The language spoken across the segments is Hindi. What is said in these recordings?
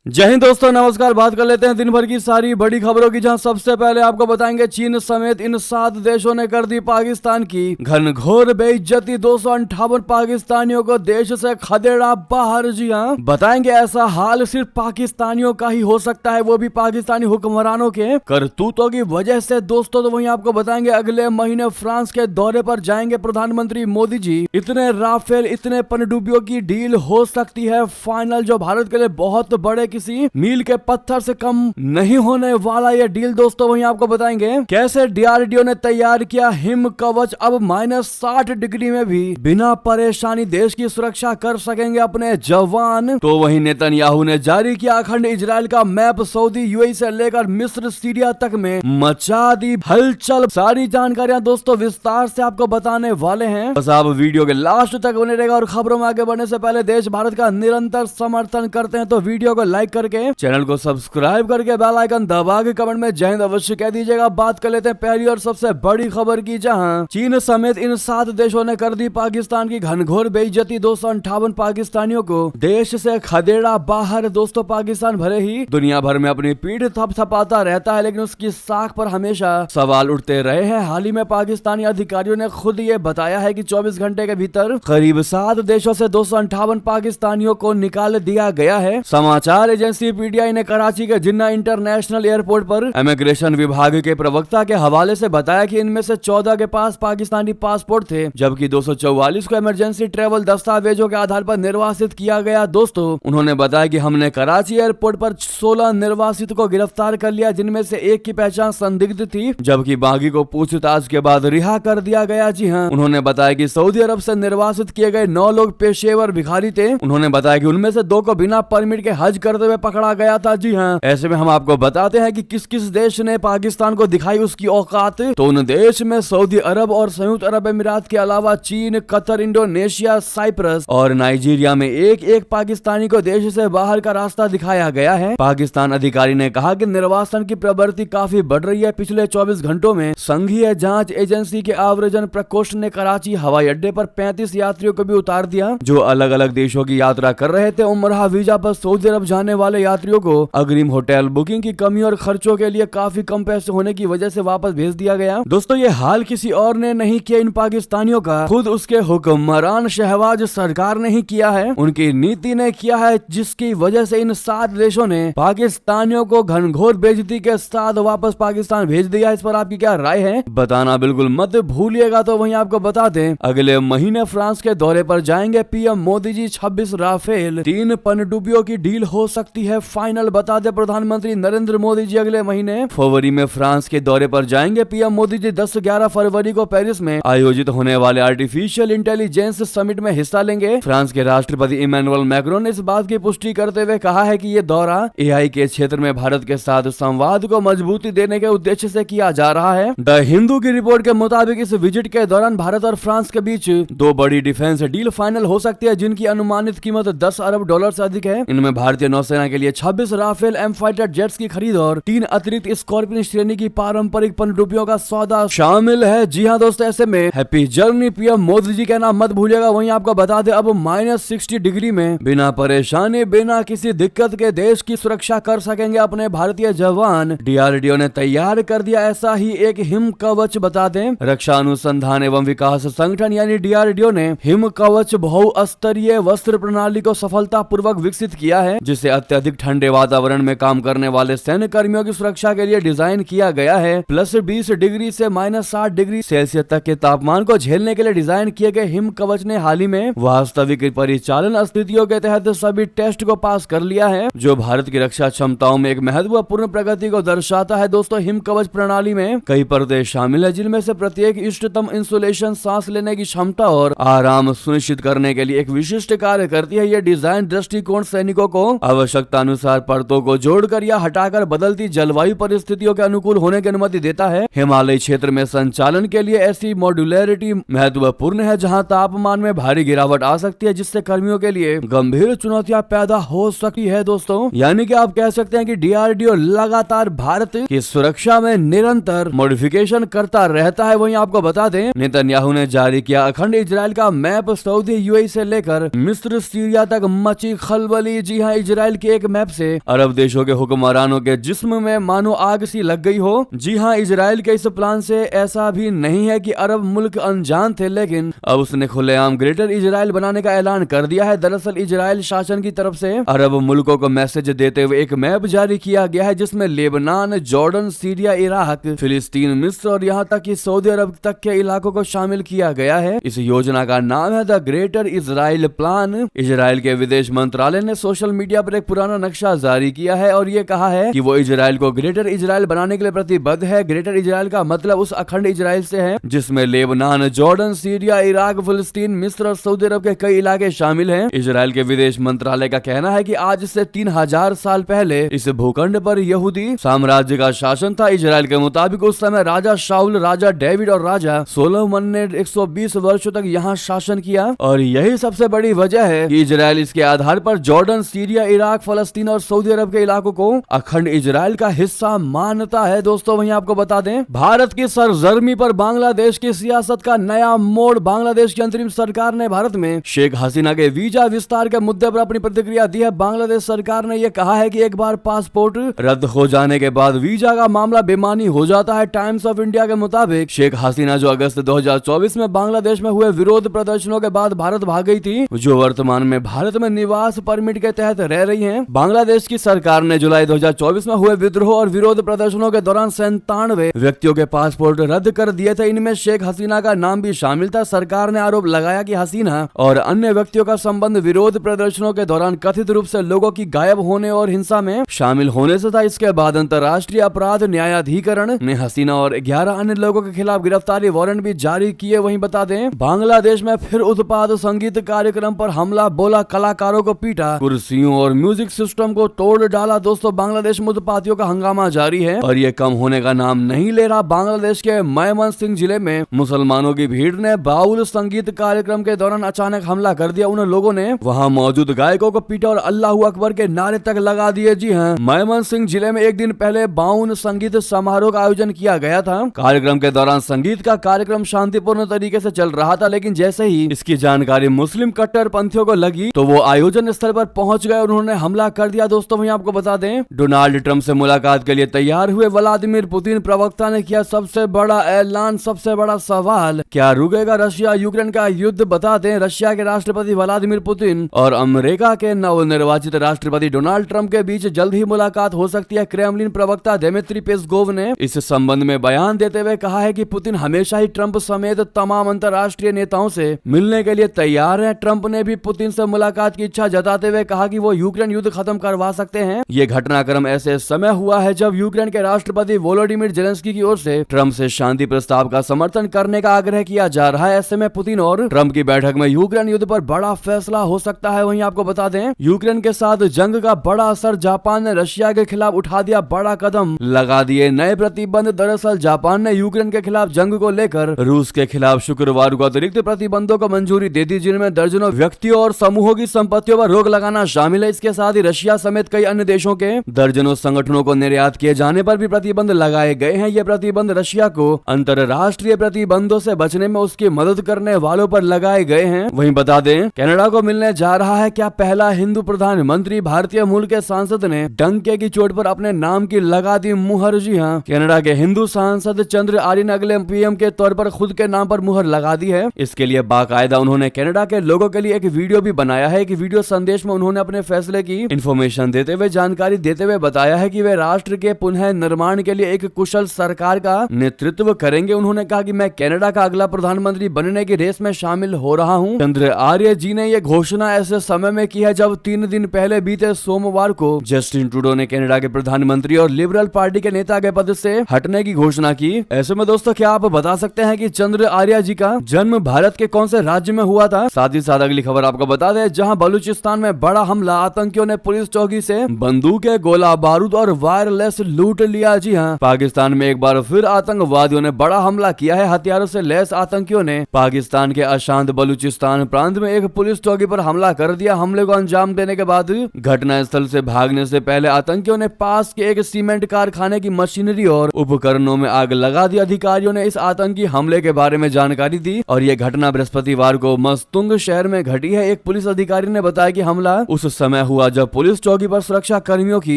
जय हिंद दोस्तों, नमस्कार। बात कर लेते हैं दिन भर की सारी बड़ी खबरों की, जहां सबसे पहले आपको बताएंगे चीन समेत इन 7 देशों ने कर दी पाकिस्तान की घनघोर बेइज्जती। 258 पाकिस्तानियों को देश से खदेड़ा बाहर। जी हां, बताएंगे ऐसा हाल सिर्फ पाकिस्तानियों का ही हो सकता है, वो भी पाकिस्तानी हुक्मरानों के करतूतों की वजह से। दोस्तों तो वहीं आपको बताएंगे अगले महीने फ्रांस के दौरे पर जाएंगे प्रधानमंत्री मोदी जी। इतने राफेल, इतने पनडुब्बियों की डील हो सकती है फाइनल, जो भारत के लिए बहुत बड़े किसी मील के पत्थर से कम नहीं होने वाला ये डील। दोस्तों वहीं आपको बताएंगे कैसे डीआरडीओ ने तैयार किया हिम कवच, अब -60 डिग्री में भी बिना परेशानी देश की सुरक्षा कर सकेंगे अपने जवान। तो वहीं नेतन्याहू ने जारी किया अखंड इजराइल का मैप, सऊदी, यूएई से लेकर मिस्र, सीरिया तक में मचा दी हलचल। सारी जानकारियां दोस्तों विस्तार से आपको बताने वाले हैं, बस आप वीडियो के लास्ट तक बने रहेगा। और खबरों में आगे बढ़ने से पहले देश भारत का निरंतर समर्थन करते हैं तो वीडियो को लाइक करके चैनल को सब्सक्राइब करके बेल आइकन दबा के कमेंट में जय हिंद अवश्य कह दीजिएगा। बात कर लेते हैं पहली और सबसे बड़ी खबर की, जहां चीन समेत इन 7 देशों ने कर दी पाकिस्तान की घनघोर बेइज्जती। 258 पाकिस्तानियों को देश से खदेड़ा बाहर। दोस्तों पाकिस्तान भले ही दुनिया भर में अपनी पीठ थपथपाता रहता है, लेकिन उसकी साख पर हमेशा सवाल उठते रहे हैं। हाल ही में पाकिस्तानी अधिकारियों ने खुद ये बताया है कि 24 घंटे के भीतर करीब 7 देशों से 258 पाकिस्तानियों को निकाल दिया गया है। समाचार एजेंसी पीटीआई ने कराची के जिन्ना इंटरनेशनल एयरपोर्ट पर इमिग्रेशन विभाग के प्रवक्ता के हवाले से बताया कि इनमें से 14 के पास पाकिस्तानी पासपोर्ट थे, जबकि 244 को इमरजेंसी ट्रेवल दस्तावेजों के आधार पर निर्वासित किया गया। दोस्तों उन्होंने बताया कि हमने कराची एयरपोर्ट पर 16 निर्वासित को गिरफ्तार कर लिया, जिनमें से एक की पहचान संदिग्ध थी, जबकि बाकी को पूछताछ के बाद रिहा कर दिया गया। जी हाँ, उन्होंने बताया कि सऊदी अरब से निर्वासित किए गए 9 लोग पेशेवर भिखारी थे। उन्होंने बताया कि उनमें से 2 को बिना परमिट के हज करते हुए पकड़ा गया था। जी हाँ, ऐसे में हम आपको बताते हैं कि किस किस देश ने पाकिस्तान को दिखाई उसकी औकात। तो उन देश में सऊदी अरब और संयुक्त अरब अमीरात के अलावा चीन, कतर, इंडोनेशिया, साइप्रस और नाइजीरिया में एक एक पाकिस्तानी को देश से बाहर का रास्ता दिखाया गया है। पाकिस्तान अधिकारी ने कहा कि निर्वासन की प्रवृत्ति काफी बढ़ रही है। पिछले 24 घंटों में संघीय जांच एजेंसी के आव्रजन प्रकोष्ठ ने कराची हवाई अड्डे पर 35 यात्रियों को भी उतार दिया, जो अलग अलग देशों की यात्रा कर रहे थे। उमराह वीजा पर सऊदी अरब जाने वाले यात्रियों को अग्रिम होटल बुकिंग की कमी और खर्चों के लिए काफी कम पैसे होने की वजह से वापस भेज दिया गया। दोस्तों ये हाल किसी और ने नहीं किया इन पाकिस्तानियों का, खुद उसके हुक्मरान शहबाज सरकार ने ही किया है। उनकी नीति ने किया है, जिसकी वजह से इन 7 देशों ने पाकिस्तानियों को घनघोर बेइज्जती के साथ वापस पाकिस्तान भेज दिया। इस पर आपकी क्या राय है बताना बिल्कुल मत भूलिएगा। तो वहीं आपको बता दें अगले महीने फ्रांस के दौरे पर जाएंगे पीएम मोदी जी। 26 राफेल, 3 पनडुब्बियों की डील हो सकती है फाइनल। बता दे प्रधानमंत्री नरेंद्र मोदी जी अगले महीने फरवरी में फ्रांस के दौरे पर जाएंगे। पीएम मोदी जी 10-11 फरवरी को पेरिस में आयोजित होने वाले आर्टिफिशियल इंटेलिजेंस समिट में हिस्सा लेंगे। फ्रांस के राष्ट्रपति इमैनुअल मैक्रोन ने इस बात की पुष्टि करते हुए कहा है कि ये दौरा एआई के क्षेत्र में भारत के साथ संवाद को मजबूती देने के उद्देश्य से किया जा रहा है। द हिंदू की रिपोर्ट के मुताबिक इस विजिट के दौरान भारत और फ्रांस के बीच 2 बड़ी डिफेंस डील फाइनल हो सकती है, जिनकी अनुमानित कीमत $10 अरब से अधिक है। इनमें भारतीय नौसेना के लिए 26 राफेल एम फाइटर जेट्स की खरीद और 3 अतिरिक्त स्कॉर्पियन श्रेणी की पारंपरिक पनडुब्बियों का सौदा शामिल है। जी हाँ दोस्तों, ऐसे में happy journey PM Modi ji कहना मत भूलिएगा। वहीं आपको बता दें अब -60 डिग्री में बिना परेशानी, बिना किसी दिक्कत के देश की सुरक्षा कर सकेंगे अपने भारतीय जवान। डीआरडीओ ने तैयार कर दिया ऐसा ही एक हिम कवच। बता दें रक्षा अनुसंधान एवं विकास संगठन यानी डीआरडीओ ने हिम कवच बहुस्तरीय वस्त्र प्रणाली को सफलता पूर्वक विकसित किया है, जिसे अत्यधिक ठंडे वातावरण में काम करने वाले सैन्य कर्मियों की सुरक्षा के लिए डिजाइन किया गया है। +20 डिग्री से -60 डिग्री सेल्सियस तक के तापमान को झेलने के लिए डिजाइन किए गए हिम कवच ने हाल ही में वास्तविक परिचालन स्थितियों के तहत सभी टेस्ट को पास कर लिया है, जो भारत की रक्षा क्षमताओं में एक महत्वपूर्ण प्रगति को दर्शाता है। दोस्तों हिम कवच प्रणाली में कई परतें शामिल है, जिनमें से प्रत्येक इष्टतम इंसुलेशन, सांस लेने की क्षमता और आराम सुनिश्चित करने के लिए एक विशिष्ट कार्य करती है। यह डिजाइन दृष्टिकोण सैनिकों को आवश्यकता अनुसार परतों को जोड़कर या हटाकर बदलती जलवायु परिस्थितियों के अनुकूल होने की अनुमति देता है। हिमालय क्षेत्र में संचालन के लिए ऐसी मॉड्यूलरिटी महत्वपूर्ण है, जहां तापमान में भारी गिरावट आ सकती है, जिससे कर्मियों के लिए गंभीर चुनौतियां पैदा हो सकती है। दोस्तों यानी कि आप कह सकते हैं कि डीआरडीओ लगातार भारत की सुरक्षा में निरंतर मॉडिफिकेशन करता रहता है। वहीं आपको बता दें नेतन्याहू ने जारी किया अखंड इजराइल का मैप, सऊदी, यूएई से लेकर मिस्र, सीरिया तक मची खलबली। जी हाँ, इजराइल के एक मैप से अरब देशों के हुक्मरानों के जिस्म में मानो आग सी लग गई हो। जी हाँ, इजराइल के इस प्लान से ऐसा भी नहीं है कि अरब मुल्क अनजान थे, लेकिन अब उसने खुलेआम ग्रेटर इजराइल बनाने का ऐलान कर दिया है। दरअसल इजराइल शासन की तरफ से अरब मुल्कों को मैसेज देते हुए एक मैप जारी किया गया है, जिसमें लेबनान, जॉर्डन, सीरिया, इराक, फिलिस्तीन, मिस्र और यहाँ तक कि सऊदी अरब तक के इलाकों को शामिल किया गया है। इस योजना का नाम है the greater Israel plan. Israel के विदेश मंत्रालय ने सोशल मीडिया पर एक पुराना नक्शा जारी किया है और ये कहा है कि वो इजराइल को ग्रेटर इजराइल बनाने के लिए प्रतिबद्ध है। ग्रेटर इजराइल का मतलब उस अखंड इजराइल से है जिसमें लेबनान, जॉर्डन, सीरिया, इराक, फिलिस्तीन, मिस्र और सऊदी अरब के कई इलाके शामिल हैं। इजराइल के विदेश मंत्रालय का कहना है कि आज से 3000 साल पहले इस भूखंड पर यहूदी साम्राज्य का शासन था। इजराइल के मुताबिक उस समय राजा शाउल, राजा डेविड और राजा सोलोमन ने 120 वर्षों तक यहाँ शासन किया और यही सबसे बड़ी वजह है कि इजराइल इसके आधार पर जॉर्डन, सीरिया, इराक, फलस्तीन और सऊदी अरब के इलाकों को अखंड इजराइल का हिस्सा मानता है। दोस्तों वहीं आपको बता दें, भारत की सरजर्मी पर बांग्लादेश की सियासत का नया मोड़। बांग्लादेश की अंतरिम सरकार ने भारत में शेख हसीना के वीजा विस्तार के मुद्दे पर अपनी प्रतिक्रिया दी है। बांग्लादेश सरकार ने यह कहा है कि एक बार पासपोर्ट रद्द हो जाने के बाद वीजा का मामला बेमानी हो जाता है। टाइम्स ऑफ इंडिया के मुताबिक शेख हसीना जो अगस्त 2024 में बांग्लादेश में हुए विरोध प्रदर्शनों के बाद भारत भाग गई थी, जो वर्तमान में भारत में निवास परमिट के तहत रह रही हैं। बांग्लादेश की सरकार ने जुलाई 2024 में हुए विद्रोह और विरोध प्रदर्शनों के दौरान 97 व्यक्तियों के पासपोर्ट रद्द कर दिए थे। इनमें शेख हसीना का नाम भी शामिल था। सरकार ने आरोप लगाया कि हसीना और अन्य व्यक्तियों का संबंध विरोध प्रदर्शनों के दौरान कथित रूप से लोगों की गायब होने और हिंसा में शामिल होने से था। इसके बाद अंतर्राष्ट्रीय अपराध न्यायाधिकरण ने हसीना और 11 अन्य लोगों के खिलाफ गिरफ्तारी वारंट भी जारी किए। वहीं बता दें, बांग्लादेश में फिर उत्पाद संगीत कार्यक्रम पर हमला बोला, कलाकारों को पीटा, कुर्सियों और म्यूजिक सिस्टम को तोड़ डाला। दोस्तों बांग्लादेश में उत्पातियों का हंगामा जारी है और ये कम होने का नाम नहीं ले रहा। बांग्लादेश के मयमनसिंह जिले में मुसलमानों की भीड़ ने बाउल संगीत कार्यक्रम के दौरान अचानक हमला कर दिया। उन लोगों ने वहां मौजूद गायकों को पीटा और अल्लाहू अकबर के नारे तक लगा दिए। जी हाँ, मयमनसिंह जिले में एक दिन पहले बाउल संगीत समारोह का आयोजन किया गया था। कार्यक्रम के दौरान संगीत का कार्यक्रम शांतिपूर्ण तरीके से चल रहा था, लेकिन जैसे ही इसकी जानकारी मुस्लिम कट्टरपंथियों को लगी तो वो आयोजन स्थल पर पहुंच गए और उन्होंने हमला कर दिया। दोस्तों वहीं आपको बता दें, डोनाल्ड ट्रंप से मुलाकात के लिए तैयार हुए व्लादिमीर पुतिन प्रवक्ता ने किया सबसे बड़ा ऐलान। सबसे बड़ा सवाल, क्या रुकेगा रशिया यूक्रेन का युद्ध? बता दें, रशिया के राष्ट्रपति व्लादिमीर पुतिन और अमेरिका के नवनिर्वाचित राष्ट्रपति डोनाल्ड ट्रंप के बीच जल्द ही मुलाकात हो सकती है। क्रेमलिन प्रवक्ता दिमित्री पेस्कोव ने इस संबंध में बयान देते हुए कहा है कि पुतिन हमेशा ही ट्रंप समेत तमाम अंतर्राष्ट्रीय नेताओं से मिलने के लिए तैयार हैं। ट्रंप ने भी पुतिन से मुलाकात की इच्छा जताते हुए कहा कि वो यूक्रेन युद्ध खत्म करवा सकते हैं। ये घटनाक्रम ऐसे समय हुआ है जब यूक्रेन के राष्ट्रपति वोलोडिमिर जेलेंस्की की ओर से ट्रंप से शांति प्रस्ताव का समर्थन करने का आग्रह किया जा रहा है। ऐसे में पुतिन और ट्रंप की बैठक में यूक्रेन युद्ध पर बड़ा फैसला हो सकता है। वहीं आपको बता दें, यूक्रेन के साथ जंग का बड़ा असर। जापान ने रशिया के खिलाफ उठा दिया बड़ा कदम, लगा दिए नए प्रतिबंध। दरअसल जापान ने यूक्रेन के खिलाफ जंग को लेकर रूस के खिलाफ शुक्रवार को अतिरिक्त प्रतिबंधों को मंजूरी दे दी, जिनमें दर्जनों व्यक्तियों और समूहों की संपत्तियों पर रोक लगाना शामिल है। इसके साथ ही रशिया समेत कई अन्य देशों के दर्जनों संगठनों को निर्यात किए जाने पर भी प्रतिबंध लगाए गए हैं। ये प्रतिबंध रशिया को अंतरराष्ट्रीय प्रतिबंधों से बचने में उसकी मदद करने वालों पर लगाए गए हैं। वहीं बता दें, कनाडा को मिलने जा रहा है क्या पहला हिंदू प्रधानमंत्री? भारतीय मूल के सांसद ने डंके की चोट पर अपने नाम की लगा दी मुहर। जी हाँ, कनाडा के हिंदू सांसद चंद्र आर्य ने अगले पीएम के तौर पर खुद के नाम पर मुहर लगा दी है। इसके लिए बाकायदा उन्होंने कनाडा के लोगों के लिए एक वीडियो भी बनाया है। एक वीडियो संदेश में उन्होंने अपने फैसले की इंफॉर्मेशन देते हुए, जानकारी देते हुए बताया है कि वे राष्ट्र के पुनः निर्माण के लिए एक कुशल सरकार का नेतृत्व करेंगे। उन्होंने कहा कि मैं कनाडा का अगला प्रधानमंत्री बनने की रेस में शामिल हो रहा हूं। चंद्र आर्य जी ने यह घोषणा ऐसे समय में की है जब 3 दिन पहले बीते सोमवार को जस्टिन ट्रूडो ने कनाडा के प्रधानमंत्री और लिबरल पार्टी के नेता के पद से हटने की घोषणा की। ऐसे में दोस्तों, क्या आप बता सकते हैं कि चंद्र आर्य जी का जन्म भारत के कौन से राज्य में हुआ था? साथ ही साथ अगली खबर आपको बता दें, जहां बलूचिस्तान में बड़ा हमला, आतंकियों ने पुलिस चौकी से बंदूकें, गोला बारूद और वायरलेस लूट लिया। जी हां, पाकिस्तान में एक बार फिर आतंकवादियों ने बड़ा हमला किया है। हथियारों से लैस आतंकियों ने पाकिस्तान के अशांत बलूचिस्तान प्रांत में एक पुलिस चौकी पर हमला कर दिया। हमले को अंजाम देने के बाद घटना स्थल से भागने से पहले आतंकियों ने पास के एक सीमेंट कारखाने की मशीनरी और उपकरणों में आग लगा दी। अधिकारियों ने इस आतंकी हमले के बारे में जानकारी दी और यह घटना बृहस्पतिवार को मस्तुंग शहर में घटी है। एक पुलिस अधिकारी ने बताया कि हमला उस समय हुआ हुआ जब पुलिस चौकी पर सुरक्षा कर्मियों की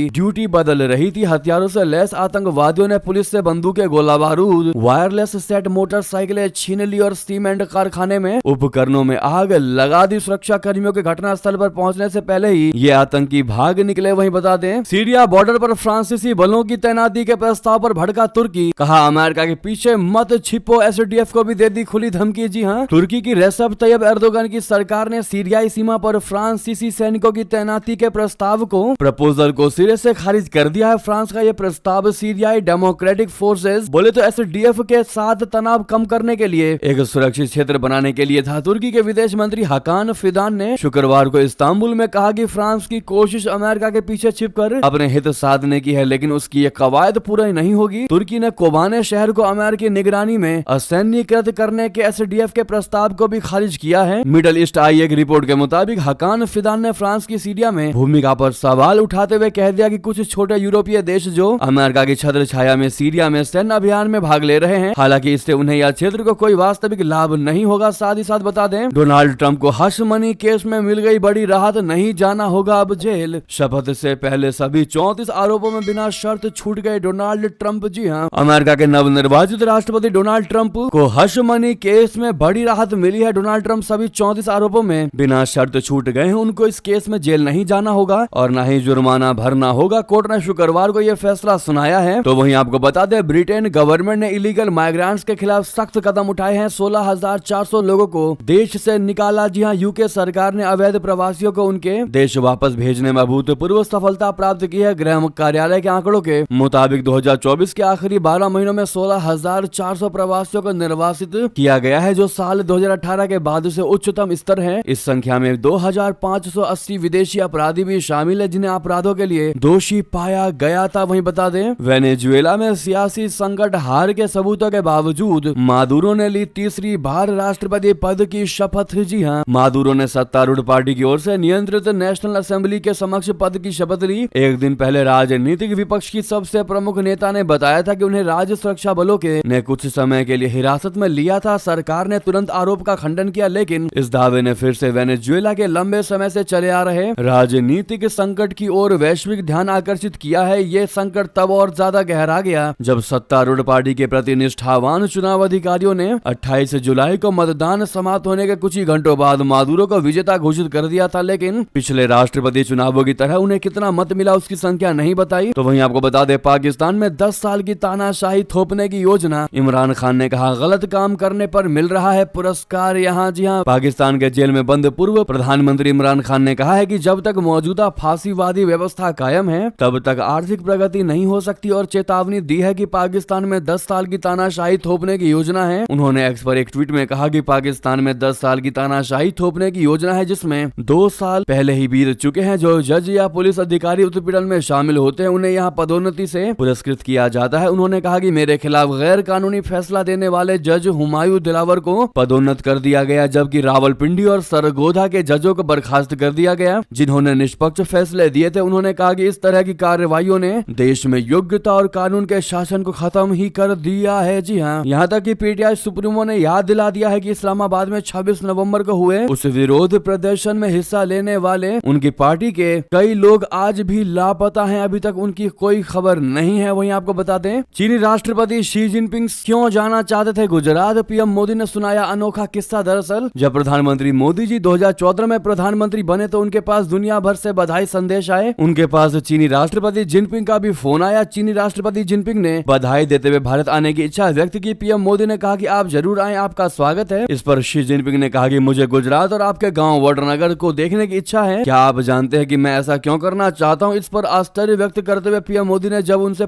ड्यूटी बदल रही थी। हथियारों से लैस आतंकवादियों ने पुलिस से बंदूकें, गोला बारूद, वायरलेस सेट, मोटरसाइकिलें छीन ली और सीमेंट कारखाने में उपकरणों में आग लगा दी। सुरक्षा कर्मियों के घटनास्थल पर पहुंचने से पहले ही ये आतंकी भाग निकले। वहीं बता दें, सीरिया बॉर्डर पर फ्रांसीसी बलों की तैनाती के प्रस्ताव पर भड़का तुर्की। कहा अमेरिका के पीछे मत छिपो, एसडीएफ को भी दे दी खुली धमकी। जी हाँ, तुर्की की रेसेप तैयब एर्दोगन की सरकार ने सीरियाई सीमा पर फ्रांसीसी सैनिकों की तैनाती के प्रपोजल को सिरे से खारिज कर दिया है। फ्रांस का यह प्रस्ताव सीरियाई डेमोक्रेटिक फोर्सेस बोले तो एसडीएफ के साथ तनाव कम करने के लिए एक सुरक्षित क्षेत्र बनाने के लिए था। तुर्की के विदेश मंत्री हाकान फिदान ने शुक्रवार को इस्तांबुल में कहा कि फ्रांस की कोशिश अमेरिका के पीछे छिपकर अपने हित साधने की है, लेकिन उसकी ये कवायद पूरी नहीं होगी। तुर्की ने कोबाने शहर को अमेरिकी निगरानी में असैन्यकृत करने के एसडीएफ के प्रस्ताव को भी खारिज किया है। मिडल ईस्ट आई एक रिपोर्ट के मुताबिक हाकान फिदान ने फ्रांस की सीरिया में भूमिका पर सवाल उठाते हुए कह दिया कि कुछ छोटे यूरोपीय देश जो अमेरिका की छत्र छाया में सीरिया में सैन्य अभियान में भाग ले रहे हैं, हालांकि इससे उन्हें या क्षेत्र को कोई वास्तविक लाभ नहीं होगा। साथ ही साथ बता दें, डोनाल्ड ट्रंप को हश मनी केस में मिल गई बड़ी राहत, नहीं जाना होगा अब जेल। शपथ से पहले सभी 34 आरोपों में बिना शर्त छूट गए डोनाल्ड ट्रंप। जी हाँ, अमेरिका के नवनिर्वाचित राष्ट्रपति डोनाल्ड ट्रंप को हश मनी केस में बड़ी राहत मिली है। डोनाल्ड ट्रंप सभी 34 आरोपों में बिना शर्त छूट गए हैं। उनको इस केस में जेल नहीं जाना होगा और न ही जुर्माना भरना होगा। कोर्ट ने शुक्रवार को यह फैसला सुनाया है। तो वहीं आपको बता दें, ब्रिटेन गवर्नमेंट ने इलीगल माइग्रेंट्स के खिलाफ सख्त कदम उठाए हैं। 16,400 लोगों को देश से निकाला। जी हाँ, यूके सरकार ने अवैध प्रवासियों को उनके देश वापस भेजने में अभूतपूर्व सफलता प्राप्त की है। गृह कार्यालय के आंकड़ों के मुताबिक 2024 के आखिरी 12 महीनों में 16,400 प्रवासियों को निर्वासित किया गया है, जो साल 2018 के बाद से उच्चतम स्तर है। इस संख्या में 2,580 विदेशी अपराधी भी शामिल है, जिन्हें अपराधों के लिए दोषी पाया गया था। वहीं बता दें, वेनेजुएला में सियासी संकट हार के सबूतों के बावजूद मादुरो ने ली तीसरी बार राष्ट्रपति पद की शपथ। जी हाँ, मादुरो ने सत्तारूढ़ पार्टी की ओर से नियंत्रित नेशनल असेंबली के समक्ष पद की शपथ ली। एक दिन पहले राजनीतिक विपक्ष की सबसे प्रमुख नेता ने बताया था कि उन्हें राज्य सुरक्षा बलों के ने कुछ समय के लिए हिरासत में लिया था। सरकार ने तुरंत आरोप का खंडन किया, लेकिन इस दावे ने फिर से वेनेजुएला के लंबे समय से चले आ रहे राजनीतिक संकट की ओर वैश्विक ध्यान आकर्षित किया है। ये संकट तब और ज्यादा गहरा गया जब सत्तारूढ़ पार्टी के प्रति निष्ठावान चुनाव अधिकारियों ने 28 जुलाई को मतदान समाप्त होने के कुछ ही घंटों बाद मादुरो को विजेता घोषित कर दिया था, लेकिन पिछले राष्ट्रपति चुनावों की तरह उन्हें कितना मत मिला उसकी संख्या नहीं बताई। तो वहीं आपको बता दें, पाकिस्तान में 10 साल की तानाशाही थोपने की योजना। इमरान खान ने कहा गलत काम करने पर मिल रहा है पुरस्कार। यहाँ जी हाँ, पाकिस्तान के जेल में बंद पूर्व प्रधानमंत्री इमरान खान ने कहा है कि जब तक मौजूदा फांसीवादी व्यवस्था कायम है तब तक आर्थिक प्रगति नहीं हो सकती और चेतावनी दी है कि पाकिस्तान में 10 साल की तानाशाही थोपने की योजना है। उन्होंने एक्स पर एक ट्वीट में कहा कि पाकिस्तान में 10 साल की तानाशाही थोपने की योजना है, जिसमें 2 साल पहले ही बीत चुके हैं। जो जज या पुलिस अधिकारी उत्पीड़न में शामिल होते हैं उन्हें यहाँ पदोन्नति से पुरस्कृत किया जाता है। उन्होंने कहा कि मेरे खिलाफ गैर कानूनी फैसला देने वाले जज हुमायूं दिलावर को पदोन्नत कर दिया गया, जबकि रावलपिंडी और सरगोधा के जजों को बर्खास्त कर दिया गया, जिन्होंने निष्पक्ष फैसले दिए थे। उन्होंने कहा कि इस तरह की कार्रवाइयों ने देश में योग्यता और कानून के शासन को खत्म ही कर दिया है। जी हाँ, यहाँ तक कि पीटीआई सुप्रीमो ने याद दिला दिया है कि इस्लामाबाद में 26 नवंबर को हुए उस विरोध प्रदर्शन में हिस्सा लेने वाले उनकी पार्टी के कई लोग आज भी लापता हैं। अभी तक उनकी कोई खबर नहीं है। वहीं आपको बता दें, चीनी राष्ट्रपति शी जिनपिंग क्यों जाना चाहते थे गुजरात, पीएम मोदी ने सुनाया अनोखा किस्सा। दरअसल जब प्रधानमंत्री मोदी जी 2014 में प्रधानमंत्री बने तो उनके पास दुनिया भर से बधाई संदेश आए। उनके पास चीनी राष्ट्रपति जिनपिंग का भी फोन आया। चीनी राष्ट्रपति जिनपिंग ने बधाई देते हुए भारत आने की इच्छा व्यक्त की। पीएम मोदी ने कहा कि आप जरूर आएं, आपका स्वागत है। इस पर शी जिनपिंग ने कहा कि मुझे गुजरात और आपके गांव वडनगर को देखने की इच्छा है। क्या आप जानते हैं कि मैं ऐसा क्यों करना चाहता हूं? इस पर आश्चर्य व्यक्त करते हुए पीएम मोदी ने जब उनसे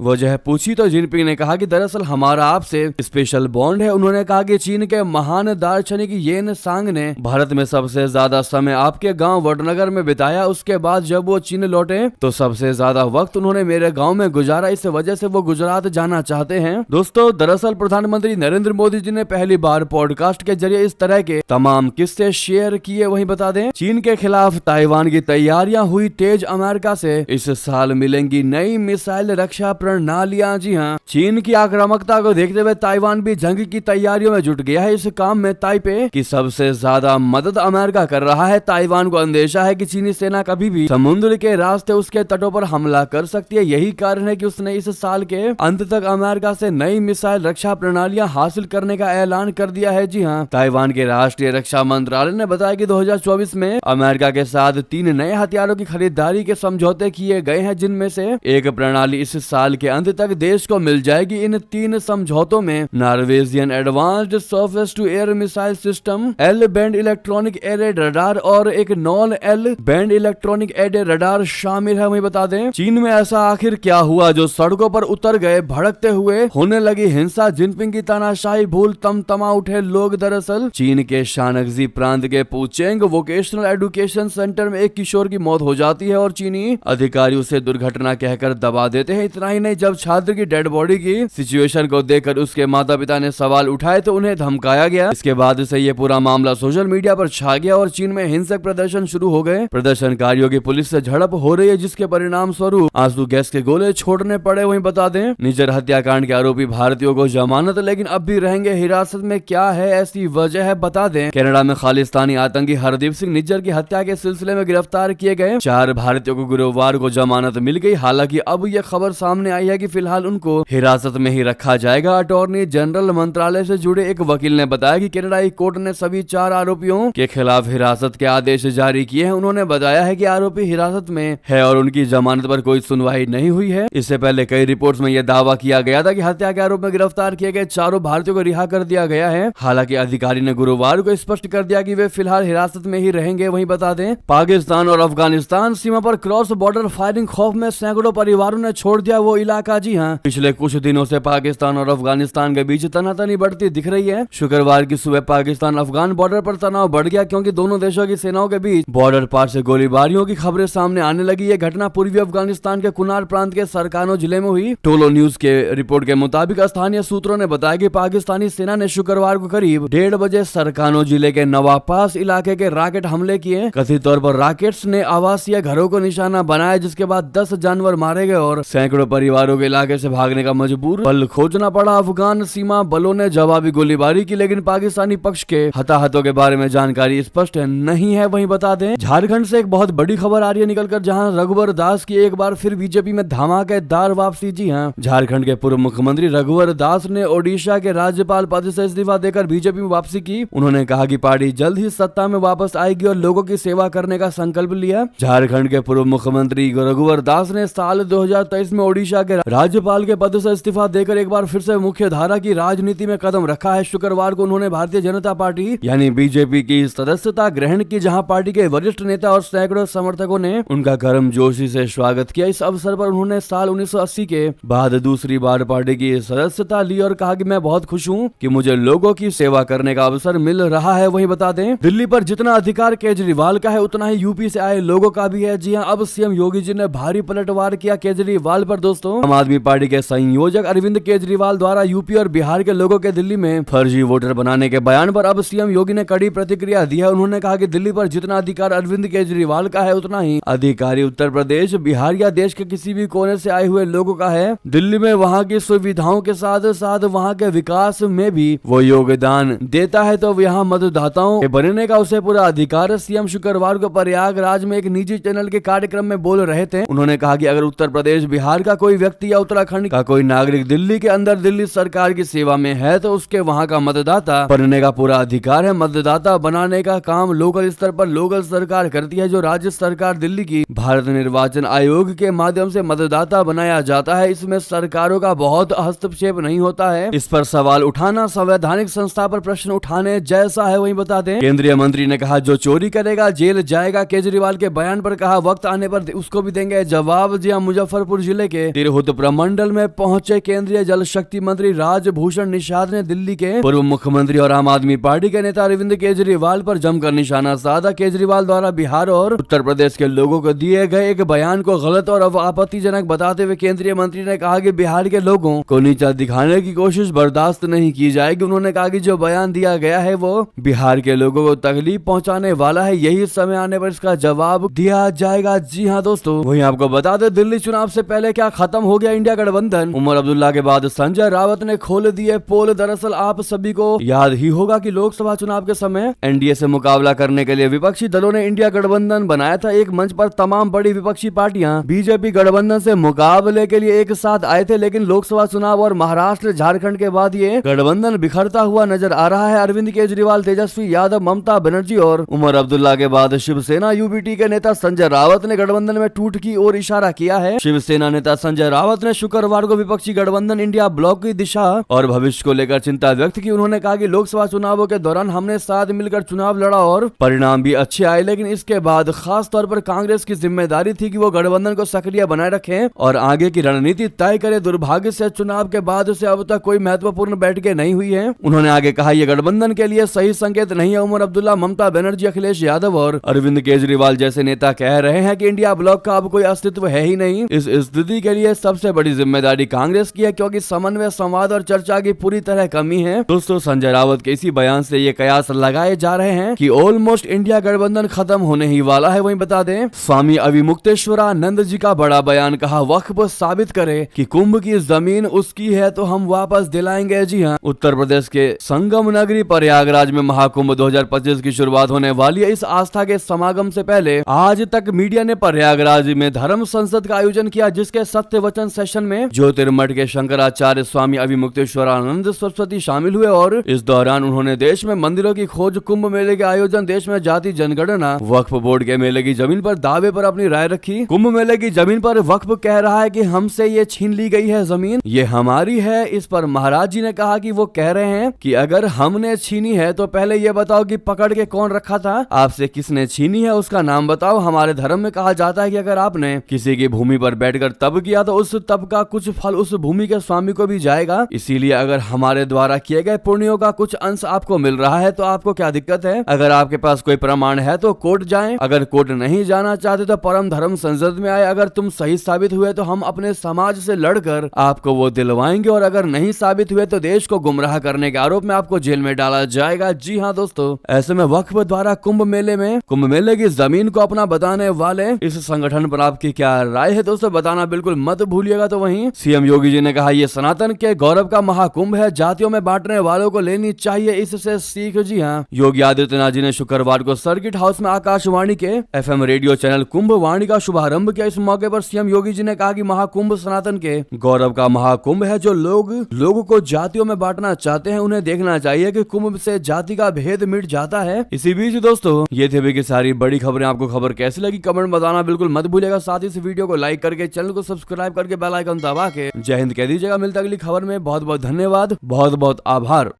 वजह पूछी तो जिनपिंग ने कहा कि दरअसल हमारा आपसे स्पेशल बॉन्ड है। उन्होंने कहा कि चीन के महान दार्शनिक येन सांग ने भारत में सबसे ज्यादा समय आपके गांव वडनगर में बिताया। उसके बाद जब वो चीन लौटे तो सबसे ज्यादा वक्त उन्होंने मेरे गांव में गुजारा। इस वजह से वो गुजरात जाना चाहते हैं। दोस्तों, दरअसल प्रधानमंत्री नरेंद्र मोदी जी ने पहली बार पॉडकास्ट के जरिए इस तरह के तमाम किस्से शेयर किए। वहीं बता दें, चीन के खिलाफ ताइवान की तैयारियां हुई तेज। अमेरिका से इस साल मिलेंगी नई मिसाइल रक्षा प्रणालियां। जी हाँ, चीन की आक्रामकता को देखते हुए ताइवान भी जंग की तैयारियों में जुट गया है। इस काम में ताइपे की सबसे ज्यादा मदद अमेरिका कर रहा है। ताइवान को अंदेशा है कि चीनी सेना कभी भी समुद्र के रास्ते उसके तटों पर हमला कर सकती है। यही कारण है कि उसने इस साल के अंत तक अमेरिका से नई मिसाइल रक्षा प्रणालियां हासिल करने का ऐलान कर दिया है। जी हाँ, ताइवान के राष्ट्रीय रक्षा मंत्रालय ने बताया कि 2024 में अमेरिका के साथ 3 नए हथियारों की खरीदारी के समझौते किए गए हैं, जिनमें से एक प्रणाली इस साल के अंत तक देश को मिल जाएगी। इन 3 समझौतों में Norwegian advanced surface to air missile system, L band electronic array radar और एक non L band electronic array radar शामिल है। वही बता दें, चीन में ऐसा आखिर क्या हुआ जो सड़कों पर उतर गए? भड़कते हुए होने लगी हिंसा, जिनपिंग की तानाशाही भूल, तमा उठे लोग। दरअसल चीन के शानगजी प्रांत के पुचेंग वोकेशनल एजुकेशन सेंटर में एक किशोर की मौत हो जाती है और चीनी अधिकारी उसे दुर्घटना कहकर दबा देते हैं। इतना ही नहीं, जब छात्र की डेड बॉडी की सिचुएशन को देखकर उसके माता पिता ने सवाल उठाए तो उन्हें धमकाया गया। इसके बाद से ये पूरा मामला सोशल मीडिया पर छा गया और चीन में हिंसक प्रदर्शन शुरू हो गए। प्रदर्शनकारियों की पुलिस से झड़प हो रही है, जिसके परिणाम स्वरूप आंसू गैस के गोले छोड़ने पड़े। वहीं बता दें, निजर हत्याकांड के आरोपी भारतीयों को जमानत, लेकिन अब भी रहेंगे हिरासत में। क्या है ऐसी वजह है, बता दें। कनाडा में खालिस्तानी आतंकी हरदीप सिंह निज्जर की हत्या के सिलसिले में गिरफ्तार किए गए 4 भारतीयों को गुरुवार को जमानत मिल गई। हालांकि अब यह खबर सामने आई है कि फिलहाल उनको हिरासत में ही रखा जाएगा। अटॉर्नी जनरल मंत्रालय से जुड़े एक वकील ने बताया कि कनाडाई कोर्ट ने सभी 4 आरोपियों के खिलाफ हिरासत के आदेश जारी किए हैं। उन्होंने बताया है कि आरोपी हिरासत में है और उनकी जमानत पर कोई सुनवाई नहीं हुई है। इससे पहले कई रिपोर्ट्स में यह दावा किया गया था कि हत्या के आरोप में गिरफ्तार किए गए 4 भारतीयों को रिहा कर दिया गया है। हालांकि अधिकारी ने गुरुवार को स्पष्ट कर दिया कि वे फिलहाल हिरासत में ही रहेंगे। वहीं बता दें, पाकिस्तान और अफगानिस्तान सीमा पर क्रॉस बॉर्डर फायरिंग खौफ में सैकड़ों परिवारों ने छोड़ दिया वो इलाका। जी हां, पिछले कुछ दिनों से पाकिस्तान और अफगानिस्तान के बीच तनातनी बढ़ती दिख रही है। शुक्रवार की सुबह पाकिस्तान अफगान बॉर्डर पर तनाव बढ़ गया, क्योंकि दोनों देशों की सेनाओं के बीच बॉर्डर पार से गोलीबारियों की खबरें सामने आने लगी। ये घटना पूर्वी अफगानिस्तान के कुनार प्रांत के सरकानो जिले में हुई। टोलो न्यूज के रिपोर्ट के मुताबिक स्थानीय सूत्रों ने बताया कि पाकिस्तानी सेना ने शुक्रवार को करीब 1:30 बजे सरकानो जिले के नवापास इलाके के रॉकेट हमले किए। कथित तौर पर रॉकेट्स ने आवासीय घरों को निशाना बनाया, जिसके बाद 10 जानवर मारे गए और सैकड़ों परिवारों के इलाके से भागने का मजबूर पल खोजना पड़ा। अफगान सीमा बलों ने जवाबी गोलीबारी की, लेकिन पाकिस्तानी पक्ष के हताहतों के बारे में जानकारी स्पष्ट नहीं है। वहीं बता दें, झारखंड से एक बहुत बड़ी खबर आ रही है निकलकर, जहां रघुवर दास की एक बार फिर बीजेपी में धमाकेदार वापसी। जी हां, झारखंड के पूर्व मुख्यमंत्री रघुवर दास ने ओडिशा के राज्यपाल पद से इस्तीफा देकर बीजेपी में वापसी की। उन्होंने कहा कि पार्टी जल्द ही सत्ता में वापस आएगी और लोगों की सेवा करने का संकल्प लिया। झारखंड के पूर्व मुख्यमंत्री रघुवर दास ने साल 2023 में ओडिशा के राज्यपाल के पद से इस्तीफा देकर एक बार फिर से मुख्य धारा की राजनीति में कदम रखा है। शुक्रवार को उन्होंने भारतीय जनता पार्टी यानी बीजेपी की सदस्यता ग्रहण की, जहां पार्टी के वरिष्ठ नेता और सैकड़ों समर्थकों ने उनका गर्मजोशी से स्वागत किया। इस अवसर पर उन्होंने साल 1980 के बाद दूसरी बार पार्टी की सदस्यता ली और कहा कि मैं बहुत खुश हूं कि मुझे लोगों की सेवा करने का अवसर मिल रहा है। वहीं बता दें, दिल्ली पर जितना अधिकार केजरीवाल का है, उतना ही यूपी से आए लोगों का भी है। जी हां, अब सीएम योगी जी ने भारी पलटवार किया केजरीवाल पर। दोस्तों, आम आदमी पार्टी के संयोजक अरविंद केजरीवाल द्वारा यूपी और बिहार के लोगों के दिल्ली में फर्जी वोटर बनाने के बयान पर अब सीएम योगी ने कड़ी प्रतिक्रिया दी है। उन्होंने कहा कि दिल्ली पर जितना अधिकार अरविंद केजरीवाल का है, उतना ही अधिकारी उत्तर प्रदेश, बिहार या देश के किसी भी कोने से आए हुए लोगों का है। दिल्ली में वहाँ की सुविधाओं के साथ साथ वहाँ के विकास में भी वो योगदान देता है, तो यहाँ मतदाताओं के बनने का उसे पूरा अधिकार है। सीएम शुक्रवार को प्रयागराज में एक निजी चैनल के कार्यक्रम में बोल रहे थे। उन्होंने कहा कि अगर उत्तर प्रदेश, बिहार का कोई व्यक्ति या उत्तराखंड का कोई नागरिक दिल्ली के अंदर दिल्ली सरकार की सेवा में है, तो उसके वहाँ का मतदाता बनने का पूरा अधिकार है। मतदाता बनाने का काम लोकल स्तर पर लोकल सरकार करती है, जो राज्य सरकार दिल्ली की भारत निर्वाचन आयोग के माध्यम से मतदाता बनाया जाता है। इसमें सरकारों का बहुत हस्तक्षेप नहीं होता है। इस पर सवाल उठाना संवैधानिक संस्था पर प्रश्न उठाने जैसा है। वहीं बता दें, केंद्रीय मंत्री ने कहा जो चोरी करेगा जेल जाएगा। केजरीवाल के बयान पर कहा वक्त आने पर उसको भी देंगे जवाब। जी मुजफ्फरपुर जिले के तिरहुत प्रमंडल में पहुंचे केंद्रीय जल शक्ति मंत्री राजभूषण निषाद ने दिल्ली के पूर्व मुख्यमंत्री और आम आदमी पार्टी के नेता अरविंद केजरीवाल पर जमकर निशाना साधा। केजरीवाल द्वारा बिहार और उत्तर प्रदेश के लोगों को दिए गए एक बयान को गलत और आपत्तिजनक बताते हुए केंद्रीय मंत्री ने कहा कि बिहार के लोगों को नीचा दिखाने की कोशिश बर्दाश्त नहीं की जाएगी। उन्होंने कहा कि जो बयान दिया गया है वो बिहार के लोगों को तकलीफ पहुंचाने वाला है। यही समय आने पर इसका जवाब दिया जाएगा। जी हाँ दोस्तों, वहीं आपको बता दें, दिल्ली चुनाव से पहले क्या खत्म हो गया इंडिया गठबंधन। उमर अब्दुल्ला के बाद संजय रावत ने खोल दिए पोल। दरअसल आप सभी को याद ही होगा कि लोकसभा चुनाव के समय एनडीए से मुकाबला करने के लिए विपक्षी दलों ने इंडिया गठबंधन बनाया था। एक मंच पर तमाम बड़ी विपक्षी पार्टियां बीजेपी गठबंधन से मुकाबले के लिए एक साथ आए थे, लेकिन लोकसभा चुनाव और महाराष्ट्र झारखंड के बाद ये गठबंधन बिखरता हुआ नजर आ रहा है। अरविंद केजरीवाल, तेजस्वी यादव, ममता बनर्जी और उमर अब्दुल्ला के बाद शिवसेना यूबीटी के नेता संजय रावत ने गठबंधन में टूट की ओर इशारा किया है। शिवसेना नेता संजय रावत ने शुक्रवार को विपक्षी गठबंधन इंडिया ब्लॉक की दिशा और भविष्य को लेकर चिंता व्यक्त की। उन्होंने कहा कि लोकसभा चुनावों के दौरान हमने साथ मिलकर चुनाव लड़ा और परिणाम भी अच्छे आए, लेकिन इसके बाद खास तौर पर कांग्रेस की जिम्मेदारी थी कि वो गठबंधन को सक्रिय बनाए रखें और आगे की रणनीति तय करे। दुर्भाग्य से चुनाव के बाद से अब तक कोई महत्वपूर्ण बैठकें नहीं हुई है। उन्होंने आगे कहा, यह गठबंधन के लिए सही संकेत नहीं है। उमर अब्दुल्ला, ममता बनर्जी, अखिलेश यादव और अरविंद केजरीवाल जैसे नेता कह रहे हैं कि इंडिया ब्लॉक का अब कोई अस्तित्व है ही नहीं। इस स्थिति के लिए सबसे बड़ी जिम्मेदारी कांग्रेस की है, क्योंकि समन्वय, संवाद और चर्चा की पूरी तरह कमी है। दोस्तों, संजय रावत के इसी बयान से ये कयास लगाए जा रहे हैं कि ऑलमोस्ट इंडिया गठबंधन खत्म होने ही वाला है। वहीं बता दें, स्वामी अविमुक्तेश्वरानंद जी का बड़ा बयान, कहा वक्फ साबित करे कि कुंभ की जमीन उसकी है तो हम वापस दिलाएंगे। जी हां, उत्तर प्रदेश के संगम नगरी प्रयागराज में महाकुंभ 2025 की शुरुआत होने वाली है। इस आस्था के समागम से पहले आज तक मीडिया ने प्रयागराज में धर्म संसद का आयोजन किया, जिसके सत्य वचन सेशन में ज्योतिर्मठ के शंकराचार्य स्वामी अविमुक्तेश्वरानंद सरस्वती शामिल हुए और इस दौरान उन्होंने देश में मंदिरों की खोज, कुंभ मेले के आयोजन, देश में जाति जनगणना, वक्फ बोर्ड के मेले की जमीन पर दावे पर अपनी राय रखी। कुंभ मेले की जमीन पर वक्फ कह रहा है कि हमसे ये छीन ली गई है जमीन, ये हमारी है। इस पर महाराज जी ने कहा कि वो कह रहे हैं कि अगर हमने छीनी है तो पहले ये बताओ कि पकड़ के कौन रखा था, आपसे किसने छीनी है उसका नाम बताओ। हमारे धर्म में कहा जाता है कि अगर आपने किसी की भूमि पर बैठकर तप किया तो उस तप का कुछ फल उस भूमि के स्वामी को भी जाएगा। इसीलिए अगर हमारे द्वारा किए गए पुण्यों का कुछ अंश आपको मिल रहा है तो आपको क्या दिक्कत है। अगर आपके पास कोई प्रमाण है तो कोर्ट जाएं, अगर कोर्ट नहीं जाना चाहते तो परम धर्म संसद में आए। अगर तुम सही साबित हुए तो हम अपने समाज से लड़कर आपको वो दिलवाएंगे, और अगर नहीं साबित हुए तो देश को गुमराह करने के आरोप में आपको जेल में डाला जाएगा। जी हाँ दोस्तों, ऐसे में वक्फ द्वारा कुंभ मेले की जमीन को अपना बताने वाले इस संगठन पर आपकी क्या राय है दोस्तों, बताना बिल्कुल मत भूलिएगा। तो वहीं सीएम योगी जी ने कहा, यह सनातन के गौरव का महाकुंभ है, जातियों में बांटने वालों को लेनी चाहिए इससे सीख। जी हाँ, योगी आदित्यनाथ जी ने शुक्रवार को सर्किट हाउस में आकाशवाणी के एफएम रेडियो चैनल कुंभ वाणी का शुभारंभ किया। इस मौके पर सीएम योगी जी ने कहा कि महाकुंभ सनातन के गौरव का महाकुंभ है। जो लोगों को जातियों में बांटना चाहते हैं उन्हें देखना चाहिए कि कुंभ से जाति का भेद मिट जाता है। इसी बीच दोस्तों, ये थे भी की सारी बड़ी खबरें। आपको खबर कैसी लगी कमेंट बताना बिल्कुल मत भूलिएगा। साथ ही इस वीडियो को लाइक करके, चैनल को सब्सक्राइब करके, बेल आइकन दबा के जय हिंद कह दीजिएगा। मिलता अगली खबर में। बहुत बहुत धन्यवाद, बहुत बहुत आभार।